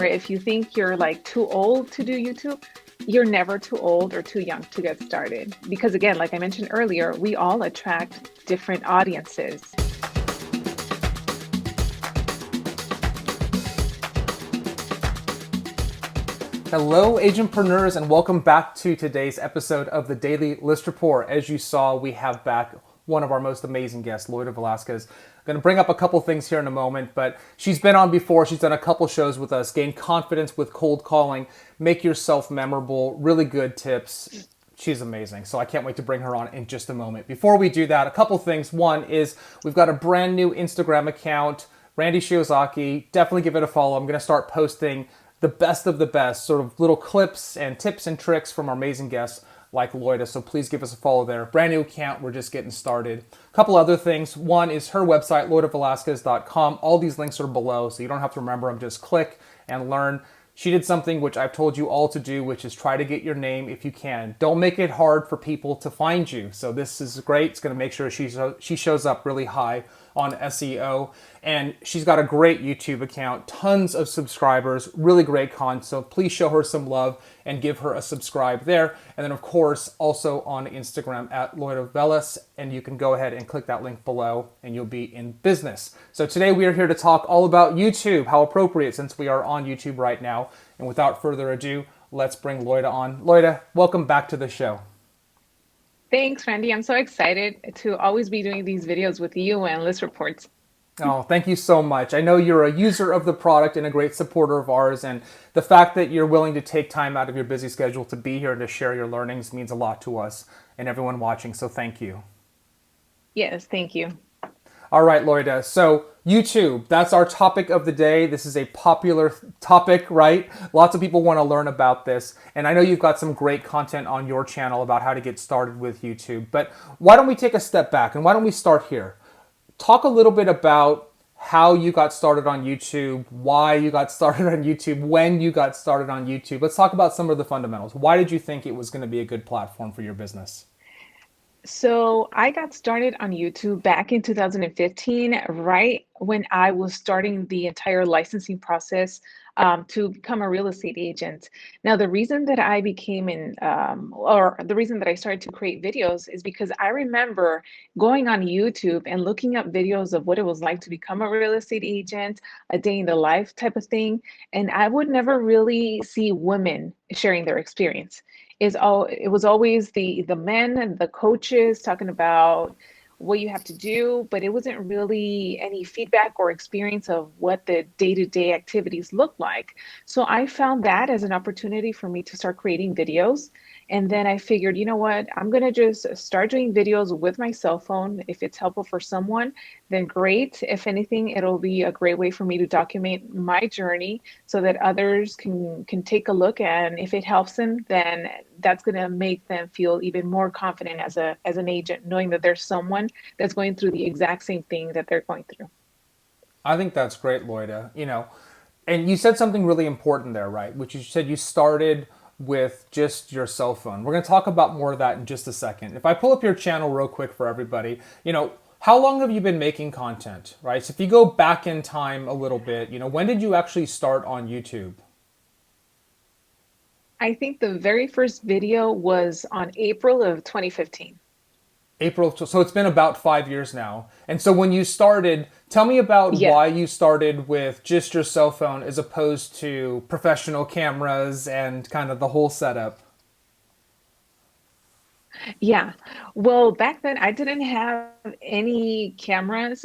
if you think you're like too old to do YouTube, you're never too old or too young to get started. Because again, like I mentioned earlier, we all attract different audiences. Hello, agentpreneurs, and welcome back to today's episode of the Daily List Report. As you saw, we have back one of our most amazing guests, Loida Velasquez. I'm going to bring up a couple things here in a moment, but she's been on before. She's done a couple shows with us. Gain confidence with cold calling, make yourself memorable, really good tips. She's amazing. So I can't wait to bring her on in just a moment. Before we do that, a couple things. One is we've got a brand new Instagram account, Randy Shiozaki. Definitely give it a follow. I'm going to start posting the best of the best, sort of little clips and tips and tricks from our amazing guests like Loida. So please give us a follow there. Brand new account. We're just getting started. A couple other things. One is her website, loidavelasquez.com. All these links are below, so you don't have to remember them. Just click and learn. She did something which I've told you all to do, which is try to get your name if you can. Don't make it hard for people to find you. So this is great. It's going to make sure she shows up really high on SEO. And she's got a great YouTube account, tons of subscribers, really great content. So please show her some love and give her a subscribe there. And then of course, also on Instagram at Loida Velas. And you can go ahead and click that link below and you'll be in business. So today we are here to talk all about YouTube, how appropriate since we are on YouTube right now. And without further ado, let's bring Loida on. Loida, welcome back to the show. Thanks, Randy. I'm so excited to always be doing these videos with you and List Reports. Oh, thank you so much. I know you're a user of the product and a great supporter of ours, and the fact that you're willing to take time out of your busy schedule to be here to share your learnings means a lot to us and everyone watching, so thank you. Yes, thank you. All right, Loida. So YouTube, that's our topic of the day. This is a popular topic, right? Lots of people want to learn about this. And I know you've got some great content on your channel about how to get started with YouTube. But why don't we take a step back and why don't we start here? Talk a little bit about how you got started on YouTube, why you got started on YouTube, when you got started on YouTube. Let's talk about some of the fundamentals. Why did you think it was going to be a good platform for your business? So I got started on YouTube back in 2015, right when I was starting the entire licensing process to become a real estate agent. Now, the reason that I became or the reason that I started to create videos is because I remember going on YouTube and looking up videos of what it was like to become a real estate agent, a day in the life type of thing. And I would never really see women sharing their experience. It was always the men and the coaches talking about what you have to do, but it wasn't really any feedback or experience of what the day-to-day activities look like. So I found that as an opportunity for me to start creating videos. And then I figured, you know what, I'm gonna just start doing videos with my cell phone. If it's helpful for someone, then great. If anything, it'll be a great way for me to document my journey so that others can take a look, and if it helps them, then that's going to make them feel even more confident as an agent, knowing that there's someone that's going through the exact same thing that they're going through. I think that's great, Loida. And you said something really important there, right? Which you said you started with just your cell phone. We're going to talk about more of that in just a second. If I pull up your channel real quick for everybody, how long have you been making content, right? So if you go back in time a little bit, when did you actually start on YouTube? I think the very first video was on April of 2015. April, so it's been about 5 years now. And so when you started, tell me about Yes. why you started with just your cell phone as opposed to professional cameras and kind of the whole setup. Yeah. Well, back then I didn't have any cameras.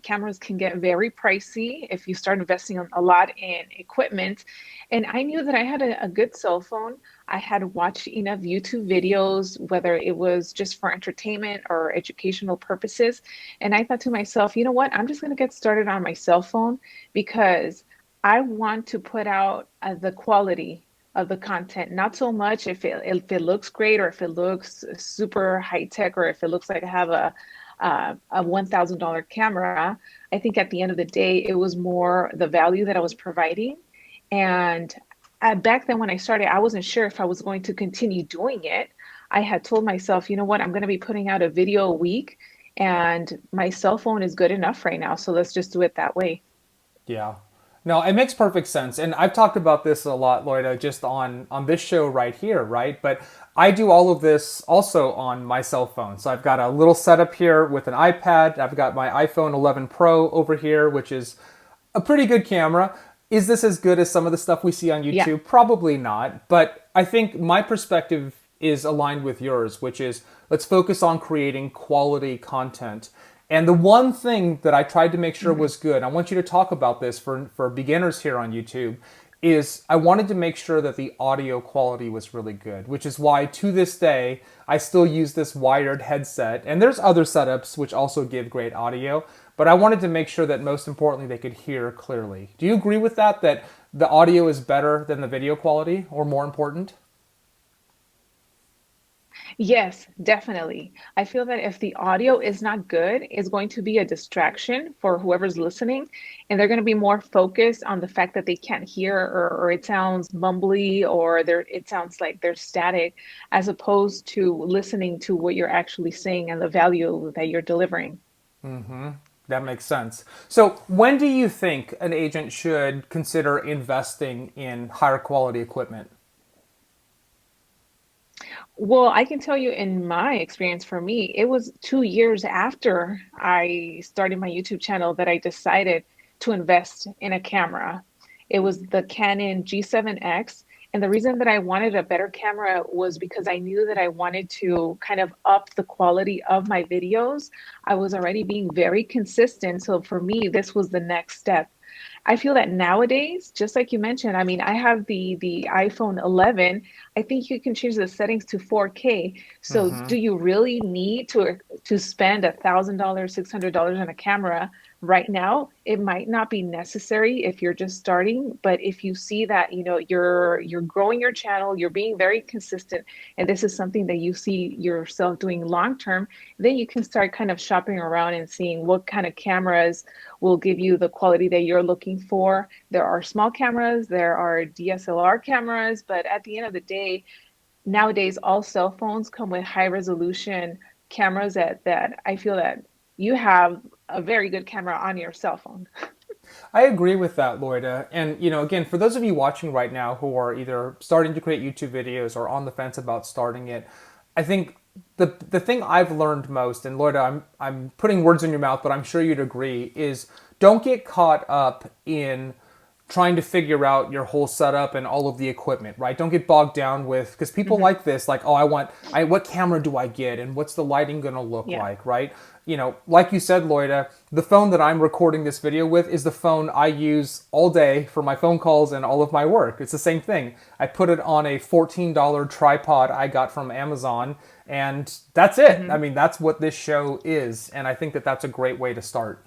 Cameras can get very pricey if you start investing a lot in equipment. And I knew that I had a good cell phone. I had watched enough YouTube videos, whether it was just for entertainment or educational purposes. And I thought to myself, you know what? I'm just going to get started on my cell phone because I want to put out the quality of the content, not so much if it looks great or if it looks super high tech or if it looks like I have a $1,000 camera. I think at the end of the day, it was more the value that I was providing. And back then when I started, I wasn't sure if I was going to continue doing it. I had told myself, you know what, I'm going to be putting out a video a week, and my cell phone is good enough right now, so let's just do it that way. Yeah. No, it makes perfect sense. And I've talked about this a lot, Loida, just on this show right here, right? But I do all of this also on my cell phone. So I've got a little setup here with an iPad. I've got my iPhone 11 Pro over here, which is a pretty good camera. Is this as good as some of the stuff we see on Yeah. YouTube? Probably not. But I think my perspective is aligned with yours, which is let's focus on creating quality content. And the one thing that I tried to make sure Mhm. was good, I want you to talk about this for beginners here on YouTube, is I wanted to make sure that the audio quality was really good, which is why to this day I still use this wired headset. And there's other setups which also give great audio, but I wanted to make sure that most importantly they could hear clearly. Do you agree with that, that the audio is better than the video quality or more important? Yes, definitely. I feel that if the audio is not good, it's going to be a distraction for whoever's listening, and they're going to be more focused on the fact that they can't hear or it sounds mumbly or it sounds like there's static, as opposed to listening to what you're actually saying and the value that you're delivering. That makes sense. So, when do you think an agent should consider investing in higher quality equipment? Well, I can tell you in my experience for me, it was 2 years after I started my YouTube channel that I decided to invest in a camera. It was the Canon G7X. And the reason that I wanted a better camera was because I knew that I wanted to kind of up the quality of my videos. I was already being very consistent. So for me, this was the next step. I feel that nowadays, just like you mentioned, I mean, I have the iPhone 11. I think you can change the settings to 4K. So do you really need to spend $1,000, $600 on a camera right now? It might not be necessary if you're just starting, but if you see that, you're growing your channel, you're being very consistent, and this is something that you see yourself doing long term, then you can start kind of shopping around and seeing what kind of cameras will give you the quality that you're looking for. There are small cameras, there are DSLR cameras, but at the end of the day, nowadays all cell phones come with high resolution cameras that I feel that you have a very good camera on your cell phone. I agree with that, Loida. And, again, for those of you watching right now who are either starting to create YouTube videos or on the fence about starting it, I think the thing I've learned most, and Loida, I'm putting words in your mouth, but I'm sure you'd agree, is don't get caught up in trying to figure out your whole setup and all of the equipment, right? Don't get bogged down with, because people Hmm. like this, like, oh, what camera do I get and what's the lighting gonna look Yeah. like, right? Like you said, Loida, the phone that I'm recording this video with is the phone I use all day for my phone calls and all of my work. It's the same thing. I put it on a $14 tripod I got from Amazon, and that's it. I Hmm. mean, that's what this show is, and I think that that's a great way to start.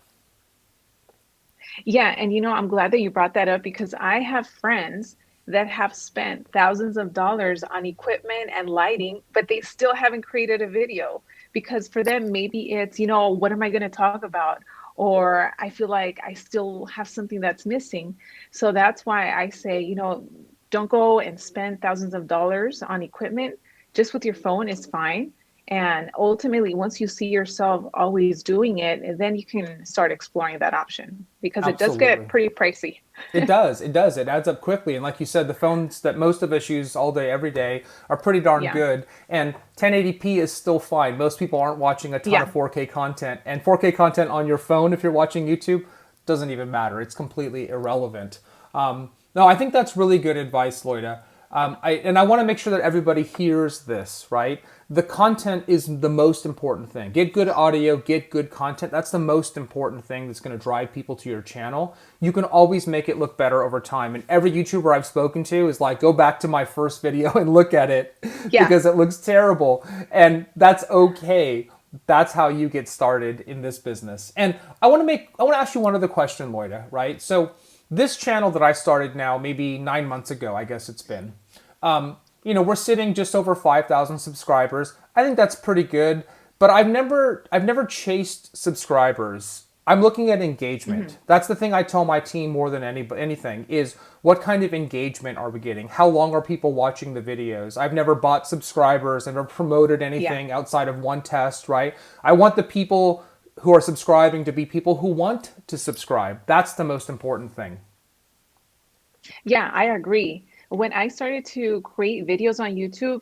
Yeah, and I'm glad that you brought that up because I have friends that have spent thousands of dollars on equipment and lighting, but they still haven't created a video because for them, maybe it's, what am I going to talk about? Or I feel like I still have something that's missing. So that's why I say, don't go and spend thousands of dollars on equipment. Just with your phone is fine. And ultimately, once you see yourself always doing it, then you can start exploring that option because it does get Absolutely. pretty pricey. It does. It does. It adds up quickly. And like you said, the phones that most of us use all day, every day are pretty darn Yeah. good. And 1080p is still fine. Most people aren't watching a ton of Yeah. 4K content. And 4K content on your phone, if you're watching YouTube, doesn't even matter. It's completely irrelevant. No, I think that's really good advice, Loida. And I want to make sure that everybody hears this, right? The content is the most important thing. Get good audio, get good content. That's the most important thing that's going to drive people to your channel. You can always make it look better over time. And every YouTuber I've spoken to is like, go back to my first video and look at it Yeah. because it looks terrible. And that's okay. That's how you get started in this business. And I want to ask you one other question, Loida, right? So this channel that I started now, maybe 9 months ago, I guess it's been. We're sitting just over 5,000 subscribers. I think that's pretty good, but I've never chased subscribers. I'm looking at engagement. Hmm. That's the thing I tell my team more than anything is what kind of engagement are we getting? How long are people watching the videos? I've never bought subscribers, I've never promoted Yeah. anything outside of one test, right? I want the people who are subscribing to be people who want to subscribe. That's the most important thing. Yeah, I agree. When I started to create videos on YouTube,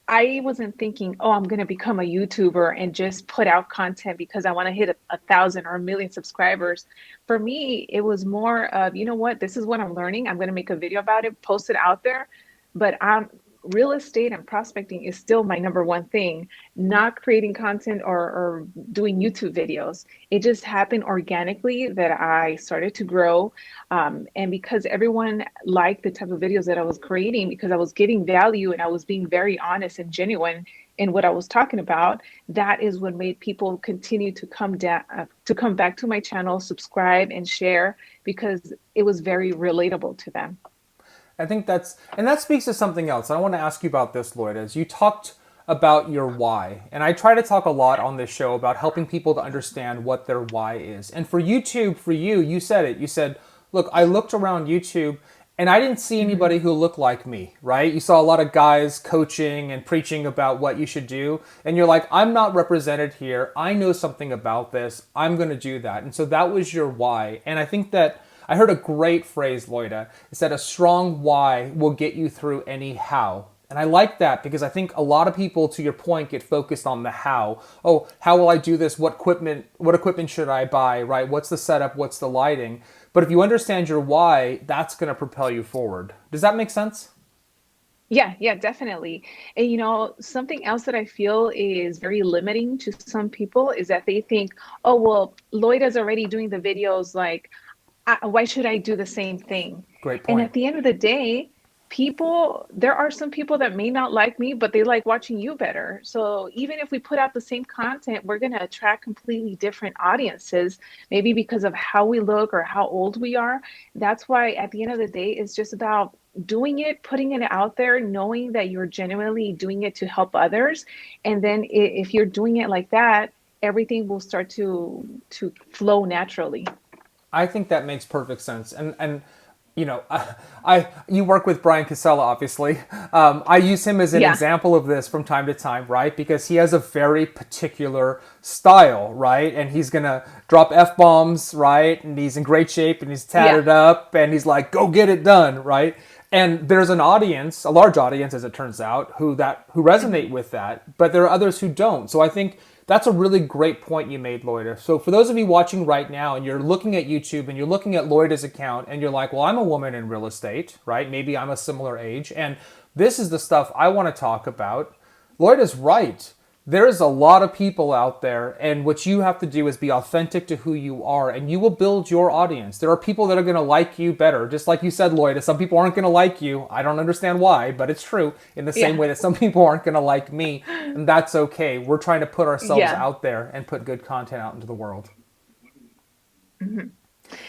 I wasn't thinking, oh, I'm going to become a YouTuber and just put out content because I want to hit a thousand or a million subscribers. For me, it was more of, you know what, this is what I'm learning. I'm going to make a video about it, post it out there. But real estate and prospecting is still my number one thing, not creating content or doing YouTube videos. It just happened organically that I started to grow, and because everyone liked the type of videos that I was creating, because I was getting value and I was being very honest and genuine in what I was talking about, that is what made people continue to come down, to come back to my channel, subscribe and share, because it was very relatable to them. I think and that speaks to something else. I want to ask you about this, Lloyd, as you talked about your why. And I try to talk a lot on this show about helping people to understand what their why is. And for YouTube, for you, you said it. You said, look, I looked around YouTube and I didn't see Mhm. anybody who looked like me, right? You saw a lot of guys coaching and preaching about what you should do. And you're like, I'm not represented here. I know something about this. I'm going to do that. And so that was your why. And I think that I heard a great phrase, Loida. It said, a strong why will get you through any how. And I like that because I think a lot of people, to your point, get focused on the how. Oh, how will I do this? What equipment should I buy, right? What's the setup? What's the lighting? But if you understand your why, that's going to propel you forward. Does that make sense? Yeah, yeah, definitely. And something else that I feel is very limiting to some people is that they think, oh, well, Lloyd is already doing the videos, like, why should I do the same thing? Great And point. at the end of the day, there are some people that may not like me, but they like watching you better. So even if we put out the same content, we're going to attract completely different audiences, maybe because of how we look or how old we are. That's why at the end of the day, it's just about doing it, putting it out there, knowing that you're genuinely doing it to help others. And then if you're doing it like that, everything will start to flow naturally. I think that makes perfect sense. And I you work with Brian Casella, obviously. I use him as an Yeah. example of this from time to time, right? Because he has a very particular style, right? And he's gonna drop f bombs, right? And he's in great shape, and he's Yeah. tatted up, and he's like, "Go get it done," right? And there's an audience, a large audience, as it turns out, who resonate Mhm. with that, but there are others who don't. So I think that's a really great point you made, Loida. So for those of you watching right now and you're looking at YouTube and you're looking at Loida's account and you're like, well, I'm a woman in real estate, right? Maybe I'm a similar age, and this is the stuff I want to talk about. Loida's right. There is a lot of people out there, and what you have to do is be authentic to who you are, and you will build your audience. There are people that are going to like you better. Just like you said, Lloyd, some people aren't going to like you. I don't understand why, but it's true. In the same Yeah. way that some people aren't going to like me, and that's okay. We're trying to put ourselves Yeah. out there and put good content out into the world. Mhm. And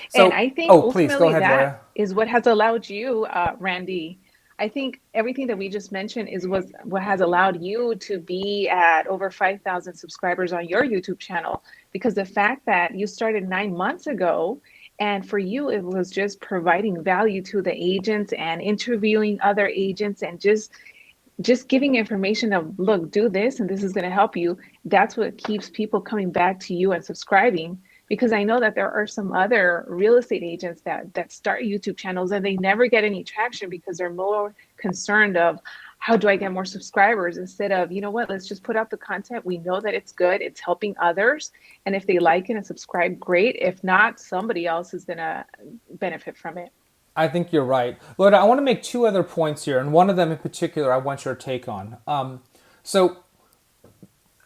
So, I think oh, please go ultimately ahead, that Loida. is what has allowed you, Randy. I think everything that we just mentioned is what has allowed you to be at over 5,000 subscribers on your YouTube channel. Because the fact that you started 9 months ago, and for you, it was just providing value to the agents and interviewing other agents and just giving information of, look, do this and this is going to help you. That's what keeps people coming back to you and subscribing, because I know that there are some other real estate agents that start YouTube channels and they never get any traction because they're more concerned of, how do I get more subscribers, instead of, you know what, let's just put out the content. We know that it's good, it's helping others, and if they like it and subscribe, great. If not, somebody else is going to benefit from it. I think you're right. Loida, I want to make two other points here, and one of them in particular I want your take on. So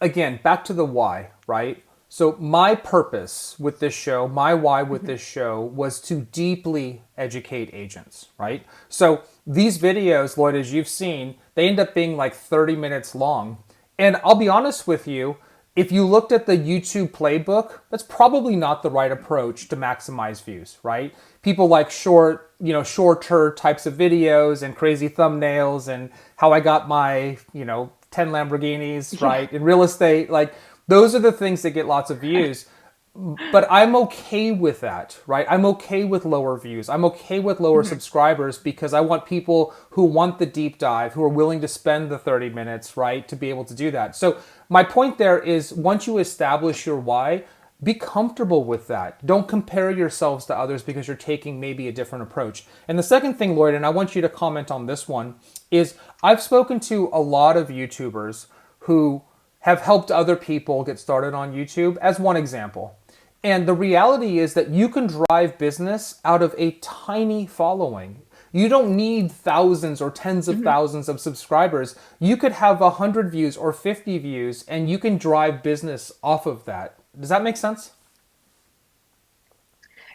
again, back to the why, right? So my purpose with this show, my why with Mhm. this show was to deeply educate agents, right? So these videos, Lloyd, as you've seen, they end up being like 30 minutes long. And I'll be honest with you, if you looked at the YouTube playbook, that's probably not the right approach to maximize views, right? People like shorter types of videos and crazy thumbnails and how I got my, 10 Lamborghinis, Yeah. right? In real estate, like those are the things that get lots of views. But I'm okay with that, right? I'm okay with lower views. I'm okay with lower Mhm. subscribers because I want people who want the deep dive, who are willing to spend the 30 minutes, right, to be able to do that. So my point there is once you establish your why, Be comfortable with that. Don't compare yourselves to others because you're taking maybe a different approach. And the second thing, Lloyd, and I want you to comment on this one, is I've spoken to a lot of YouTubers who have helped other people get started on YouTube, as one example. And the reality is that you can drive business out of a tiny following. You don't need thousands or tens of Mhm. thousands of subscribers. You could have 100 views or 50 views and you can drive business off of that. Does that make sense?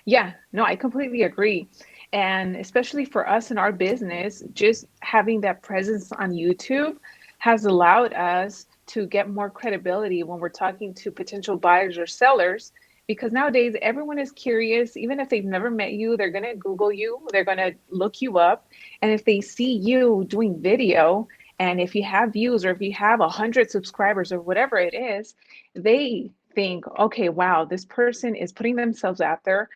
Yeah, no, I completely agree. And especially for us in our business, just having that presence on YouTube has allowed us to get more credibility when we're talking to potential buyers or sellers. Because nowadays, everyone is curious. Even if they've never met you, they're going to Google you, they're going to look you up. And if they see you doing video, and if you have views or if you have 100 subscribers or whatever it is, they think, okay, wow, this person is putting themselves out there,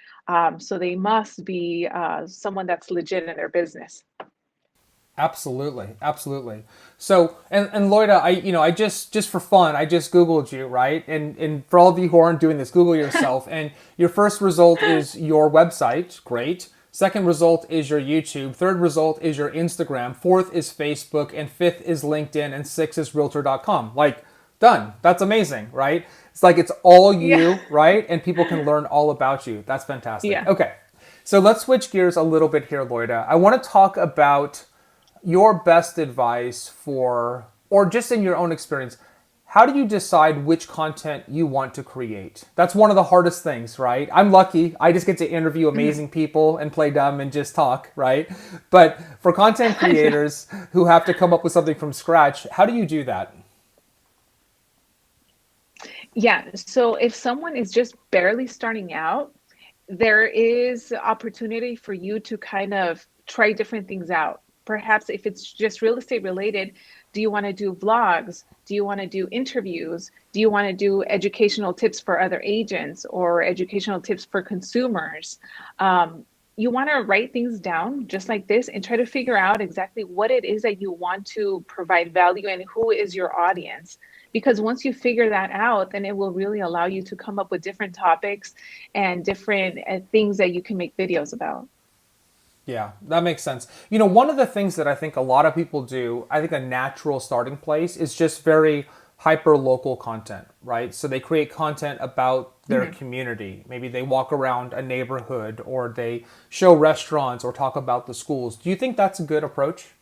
so they must be someone that's legit in their business. Absolutely, absolutely. So, and Loida, I just for fun, I just Googled you, right? And for all of you who aren't doing this, Google yourself, and your first result is your website, great. Second result is your YouTube. Third result is your Instagram. Fourth is Facebook, and fifth is LinkedIn, and sixth is Realtor.com. Like, done. That's amazing, right? It's like it's all Yeah. you, right? And people can learn all about you. That's fantastic. Yeah. Okay, so let's switch gears a little bit here, Loida. I want to talk about your best advice for, or just in your own experience, how do you decide which content you want to create? That's one of the hardest things, right? I'm lucky. I just get to interview Mhm. amazing people and play dumb and just talk, right? But for content Yeah. creators who have to come up with something from scratch, how do you do that? Yeah. So if someone is just barely starting out, there is opportunity for you to kind of try different things out. Perhaps if it's just real estate related, do you want to do vlogs? Do you want to do interviews? Do you want to do educational tips for other agents or educational tips for consumers? Um, you want to write things down just like this and try to figure out exactly what it is that you want to provide value and who is your audience. Because once you figure that out, then it will really allow you to come up with different topics and different things that you can make videos about. Yeah, that makes sense. One of the things that I think a lot of people do, I think a natural starting place is just very hyper local content, right? So they create content about their Mhm. community. Maybe they walk around a neighborhood or they show restaurants or talk about the schools. Do you think that's a good approach?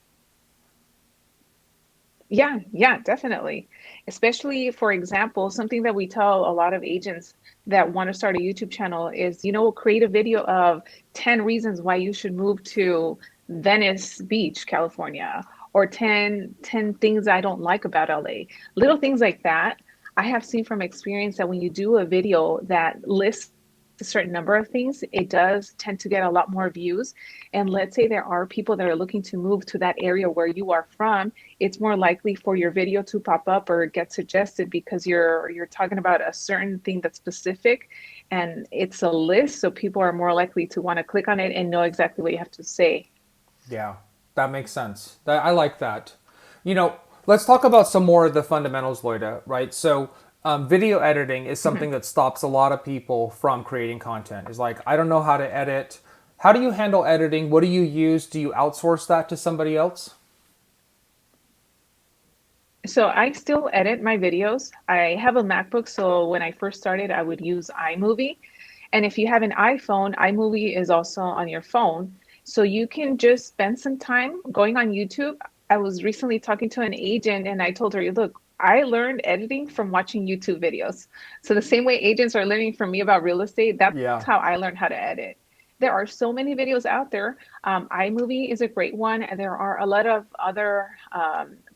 Yeah, yeah, definitely. Especially, for example, something that we tell a lot of agents that want to start a YouTube channel is, create a video of 10 reasons why you should move to Venice Beach, California, or ten things I don't like about LA. Little things like that. I have seen from experience that when you do a video that lists a certain number of things, it does tend to get a lot more views. And let's say there are people that are looking to move to that area where you are from, it's more likely for your video to pop up or get suggested because you're talking about a certain thing that's specific and it's a list, so people are more likely to want to click on it and know exactly what you have to say. Yeah, that makes sense. I like that. You know, let's talk about some more of the fundamentals, Loida, right? So, video editing is Mhm. something that stops a lot of people from creating content. It's like, I don't know how to edit. How do you handle editing? What do you use? Do you outsource that to somebody else? So I still edit my videos. I have a MacBook, so when I first started, I would use iMovie. And if you have an iPhone, iMovie is also on your phone. So you can just spend some time going on YouTube. I was recently talking to an agent and I told her, look, I learned editing from watching YouTube videos. So the same way agents are learning from me about real estate, that's Yeah. how I learned how to edit. There are so many videos out there. iMovie is a great one. And there are a lot of other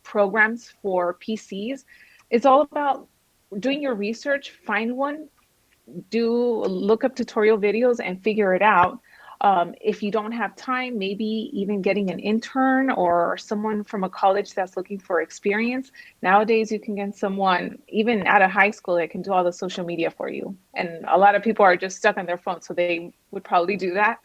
programs for PCs. It's all about doing your research, find one, do look up tutorial videos and figure it out. If you don't have time, maybe even getting an intern or someone from a college that's looking for experience. Nowadays, you can get someone even out of high school that can do all the social media for you. And a lot of people are just stuck on their phone, so they would probably do that.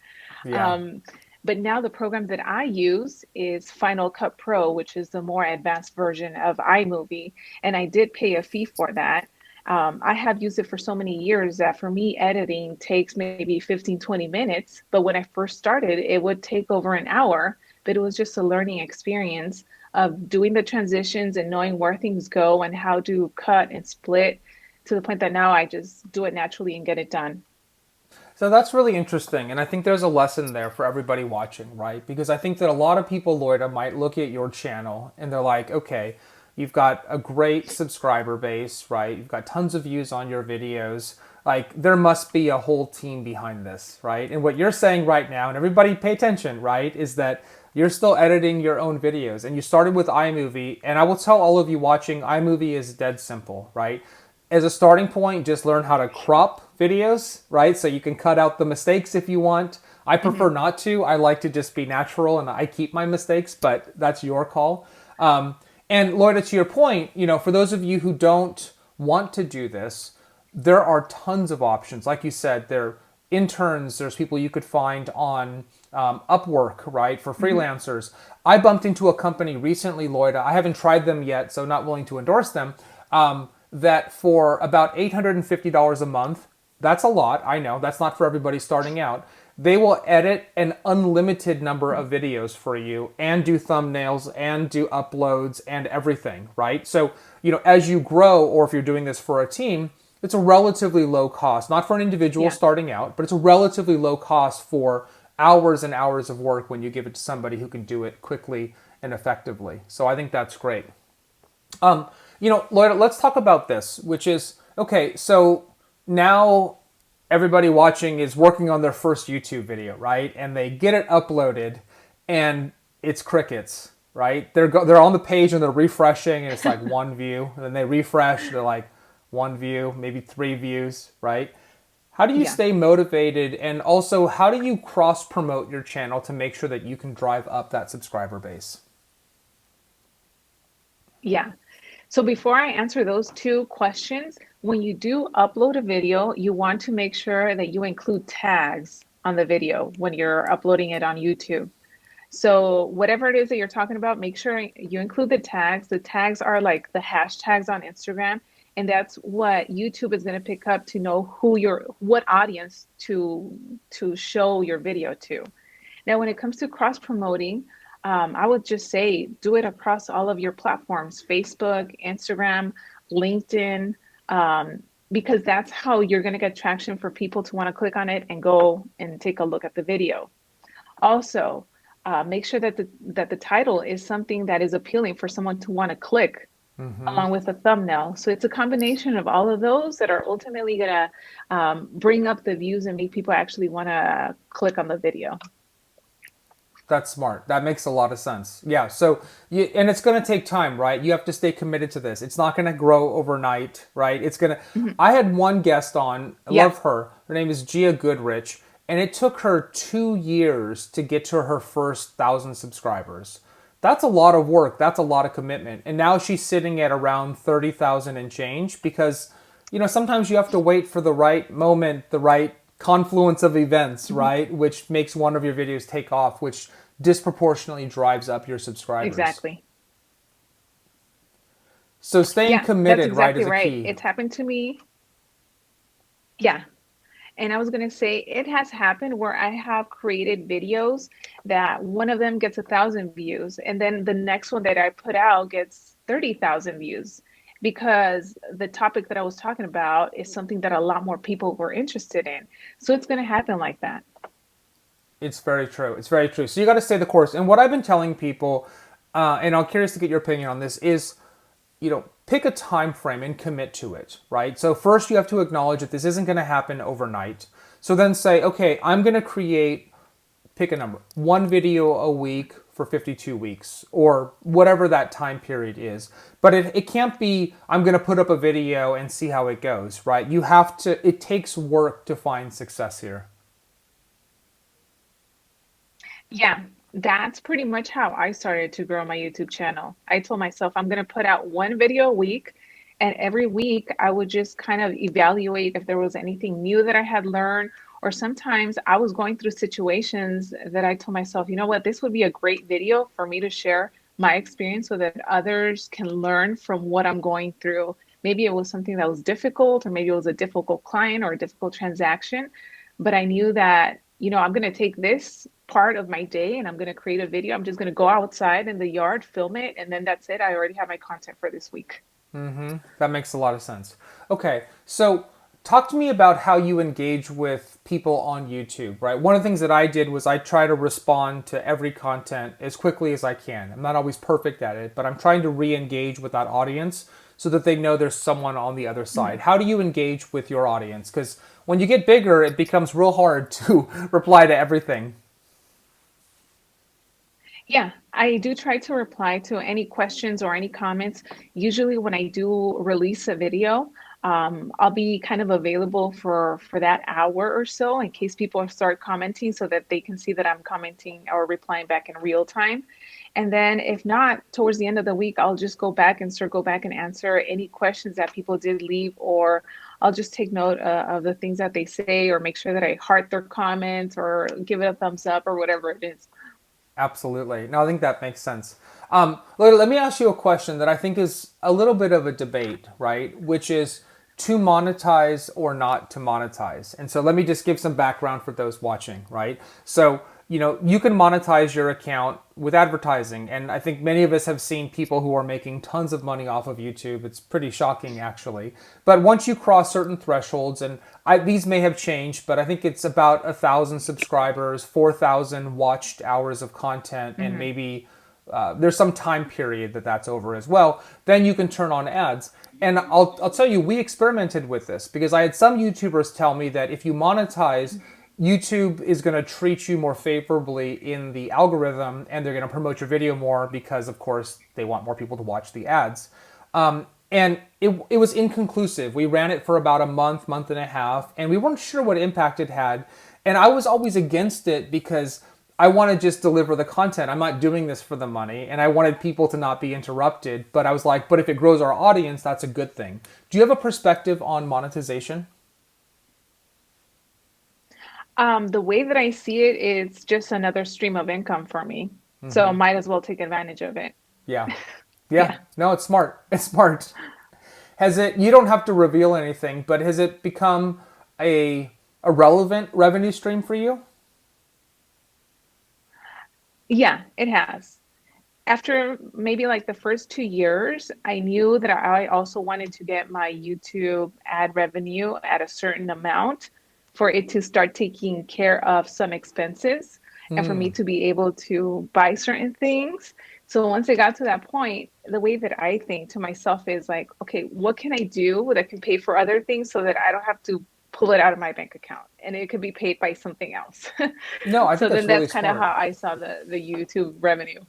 Yeah. Um, but now the program that I use is Final Cut Pro, which is the more advanced version of iMovie. And I did pay a fee for that. I have used it for so many years that for me, editing takes maybe 15, 20 minutes. But when I first started, it would take over an hour. But it was just a learning experience of doing the transitions and knowing where things go and how to cut and split to the point that now I just do it naturally and get it done. So that's really interesting. And I think there's a lesson there for everybody watching, right? Because I think that a lot of people, Loida, might look at your channel and they're like, okay, you've got a great subscriber base, right? You've got tons of views on your videos. Like, there must be a whole team behind this, right? And what you're saying right now, and everybody pay attention, right, is that you're still editing your own videos and you started with iMovie. And I will tell all of you watching, iMovie is dead simple, right? As a starting point, just learn how to crop videos, right? So you can cut out the mistakes if you want. I prefer Mhm. not to. I like to just be natural and I keep my mistakes, but that's your call. And Loida, to your point, for those of you who don't want to do this, there are tons of options. Like you said, there are interns, there's people you could find on Upwork, right, for Mhm. freelancers. I bumped into a company recently, Loida. I haven't tried them yet, so not willing to endorse them. That for about $850 a month, that's a lot. I know that's not for everybody starting out. They will edit an unlimited number of videos for you and do thumbnails and do uploads and everything, right? So, as you grow, or if you're doing this for a team, it's a relatively low cost, not for an individual Yeah. starting out, but it's a relatively low cost for hours and hours of work when you give it to somebody who can do it quickly and effectively. So I think that's great. Lloyd, let's talk about this, which is okay. So now everybody watching is working on their first YouTube video, right? And they get it uploaded, and it's crickets, right? They're on the page and they're refreshing, and it's like one view, and then they refresh, they're like one view, maybe three views, right? How do you Yeah. stay motivated, and also how do you cross promote your channel to make sure that you can drive up that subscriber base? Yeah. So before I answer those two questions, when you do upload a video, you want to make sure that you include tags on the video when you're uploading it on YouTube. So whatever it is that you're talking about, make sure you include the tags. The tags are like the hashtags on Instagram, and that's what YouTube is going to pick up to know what audience to show your video to. Now, when it comes to cross promoting, I would just say do it across all of your platforms: Facebook, Instagram, LinkedIn, because that's how you're going to get traction for people to want to click on it and go and take a look at the video. Also, make sure that the title is something that is appealing for someone to want to click along with the thumbnail. So it's a combination of all of those that are ultimately going to bring up the views and make people actually want to click on the video. That's smart. That makes a lot of sense. Yeah. So, and it's going to take time, right? You have to stay committed to this. It's not going to grow overnight, right? It's going to. Mhm. I had one guest on. I Yeah. love her. Her name is Gia Goodrich, and it took her 2 years to get to her first 1,000 subscribers. That's a lot of work. That's a lot of commitment. And now she's sitting at around 30,000 and change because, sometimes you have to wait for the right moment, the right confluence of events, Mhm. right? Which makes one of your videos take off, which disproportionately drives up your subscribers. Exactly. So staying Yeah, that's committed, right, exactly is a right. key. It's happened to me. Yeah. And I was going to say it has happened where I have created videos that one of them gets 1,000 views, and then the next one that I put out gets 30,000 views because the topic that I was talking about is something that a lot more people were interested in. So it's going to happen like that. It's very true. It's very true. So you got to stay the course. And what I've been telling people, and I'm curious to get your opinion on this, is pick a time frame and commit to it, right? So first you have to acknowledge that this isn't going to happen overnight. So then say, okay, I'm going to create, pick a number, one video a week for 52 weeks or whatever that time period is. But it can't be, I'm going to put up a video and see how it goes, right? You have to, it takes work to find success here. Yeah, that's pretty much how I started to grow my YouTube channel. I told myself I'm going to put out one video a week, and every week I would just kind of evaluate if there was anything new that I had learned, or sometimes I was going through situations that I told myself, you know what, this would be a great video for me to share my experience so that others can learn from what I'm going through Maybe it was something that was difficult, or maybe it was a difficult client or a difficult transaction. But I knew that, I'm going to take this part of my day and I'm going to create a video. I'm just going to go outside in the yard, film it, and then that's it. I already have my content for this week. That makes a lot of sense. Okay, so talk to me about how you engage with people on YouTube, right? One of the things that I did was I try to respond to every content as quickly as I can. I'm not always perfect at it, but I'm trying to re-engage with that audience so that they know there's someone on the other side. Mhm. How do you engage with your audience? Because when you get bigger, it becomes real hard to reply to everything. Yeah, I do try to reply to any questions or any comments. Usually, when I do release a video, I'll be kind of available for that hour or so in case people start commenting, so that they can see that I'm commenting or replying back in real time. And then, if not, towards the end of the week, I'll just go back and circle back and answer any questions that people did leave, or I'll just take note of the things that they say, or make sure that I heart their comments or give it a thumbs up or whatever it is. Absolutely. No, I think that makes sense. Lola, let me ask you a question that I think is a little bit of a debate, right? Which is to monetize or not to monetize. And so let me just give some background for those watching, right? So, you can monetize your account with advertising. And I think many of us have seen people who are making tons of money off of YouTube. It's pretty shocking, actually. But once you cross certain thresholds, and these may have changed, but I think it's about 1,000 subscribers, 4,000 watched hours of content, and Mhm. maybe there's some time period that that's over as well. Then you can turn on ads. And I'll tell you, we experimented with this because I had some YouTubers tell me that if you monetize, YouTube is going to treat you more favorably in the algorithm and they're going to promote your video more because, of course, they want more people to watch the ads. And it was inconclusive. We ran it for about a month, month and a half, and we weren't sure what impact it had. And I was always against it because I want to just deliver the content. I'm not doing this for the money, and I wanted people to not be interrupted. But I was like, but if it grows our audience, that's a good thing. Do you have a perspective on monetization? The way that I see it is just another stream of income for me. So might as well take advantage of it. Yeah. Yeah. Yeah. No, it's smart. It's smart. Has it, you don't have to reveal anything, but has it become a relevant revenue stream for you? Yeah, it has. After maybe like the first 2 years, I knew that I also wanted to get my YouTube ad revenue at a certain amount for it to start taking care of some expenses and for me to be able to buy certain things. So once it got to that point, the way that I think to myself is like, okay, what can I do that can pay for other things so that I don't have to pull it out of my bank account and it could be paid by something else. No, I think So that's then really that's kind of smart. how I saw the YouTube revenue.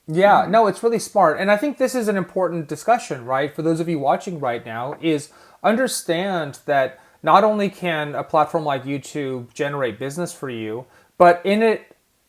Yeah, Hmm. no, it's really smart. And I think this is an important discussion, right? For those of you watching right now, is understand that not only can a platform like YouTube generate business for you, but in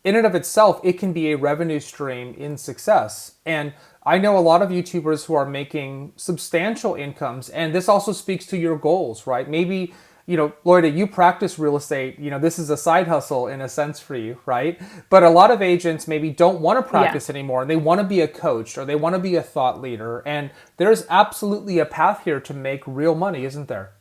and of itself, it can be a revenue stream in success. And I know a lot of YouTubers who are making substantial incomes, and this also speaks to your goals, right? Maybe, Loida, you practice real estate. This is a side hustle in a sense for you, right? But a lot of agents maybe don't want to Yeah. practice anymore, and they want to be a coach or they want to be a thought leader. And there's absolutely a path here to make real money, isn't there?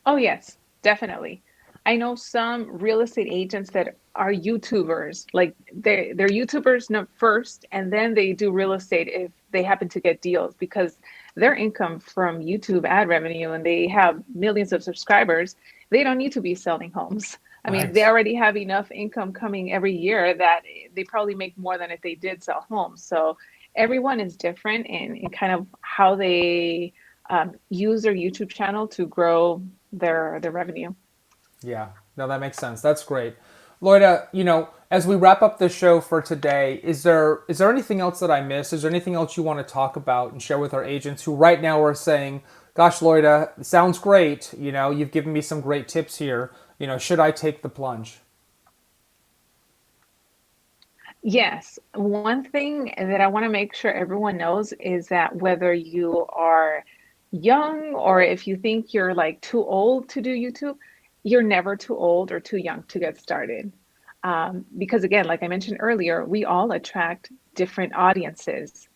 Oh, yes, definitely. I know some real estate agents that are YouTubers. Like they're YouTubers first, and then they do real estate if they happen to get deals because their income from YouTube ad revenue and they have millions of subscribers, they don't need to be selling homes. I mean, they Right. already have enough income coming every year that they probably make more than if they did sell homes. So everyone is different in kind of how they use their YouTube channel to grow their revenue. Yeah, no, that makes sense. That's great. Loida, as we wrap up the show for today, is there anything else that I missed? Is there anything else you want to talk about and share with our agents who right now are saying, "Gosh, Loida, it sounds great. You've given me some great tips here. Should I take the plunge?" Yes, one thing that I want to make sure everyone knows is that whether you are young or if you think you're like too old to do YouTube, you're never too old or too young to get started. Because again, like I mentioned earlier, we all attract different audiences.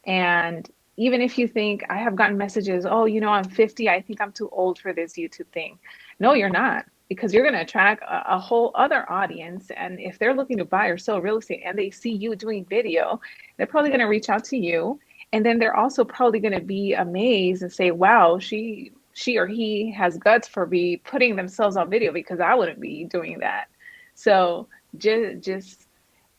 And even if you think, I have gotten messages, oh, I'm 50, I think I'm too old for this YouTube thing. No, you're not, because you're going to attract a whole other audience. And if they're looking to buy or sell real estate and they see you doing video, they're probably going to reach out to you. And then they're also probably going to be amazed and say, wow, she or he has guts for be putting themselves on video, because I wouldn't be doing that. So just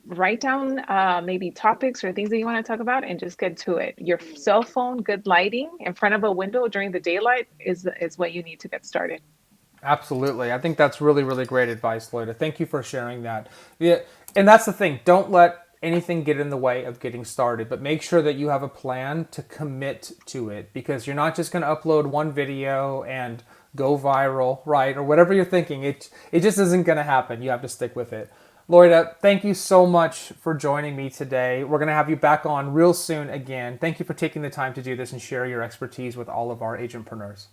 write down maybe topics or things that you want to talk about and just get to it. Your cell phone, good lighting in front of a window during the daylight is what you need to get started. Absolutely. I think that's really, really great advice, Loida. Thank you for sharing that. Yeah, and that's the thing. Don't let anything get in the way of getting started, but make sure that you have a plan to commit to it, because you're not just going to upload one video and go viral, right? Or whatever you're thinking. It just isn't going to happen. You have to stick with it. Loida, thank you so much for joining me today. We're going to have you back on real soon again. Thank you for taking the time to do this and share your expertise with all of our agentpreneurs.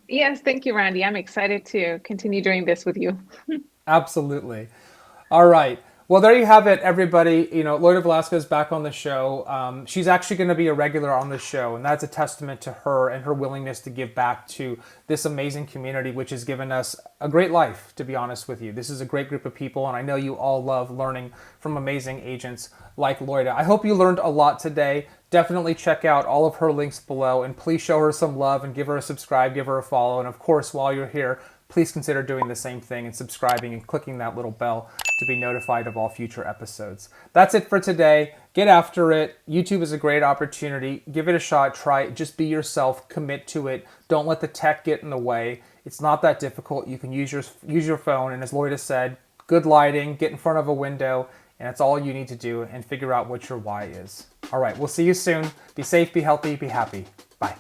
Yes, thank you, Randy. I'm excited to continue doing this with you. Absolutely. All right. Well, there you have it, everybody. Loida Velasquez back on the show. She's actually going to be a regular on the show, and that's a testament to her and her willingness to give back to this amazing community, which has given us a great life, to be honest with you. This is a great group of people, and I know you all love learning from amazing agents like Loida. I hope you learned a lot today. Definitely check out all of her links below, and please show her some love and give her a subscribe, give her a follow. And of course, while you're here, please consider doing the same thing and subscribing and clicking that little bell to be notified of all future episodes. That's it for today. Get after it. YouTube is a great opportunity. Give it a shot. Try it. Just be yourself. Commit to it. Don't let the tech get in the way. It's not that difficult. You can use your phone, and as Loida said, good lighting, get in front of a window, and that's all you need to do, and figure out what your why is. All right, we'll see you soon. Be safe, be healthy, be happy. Bye.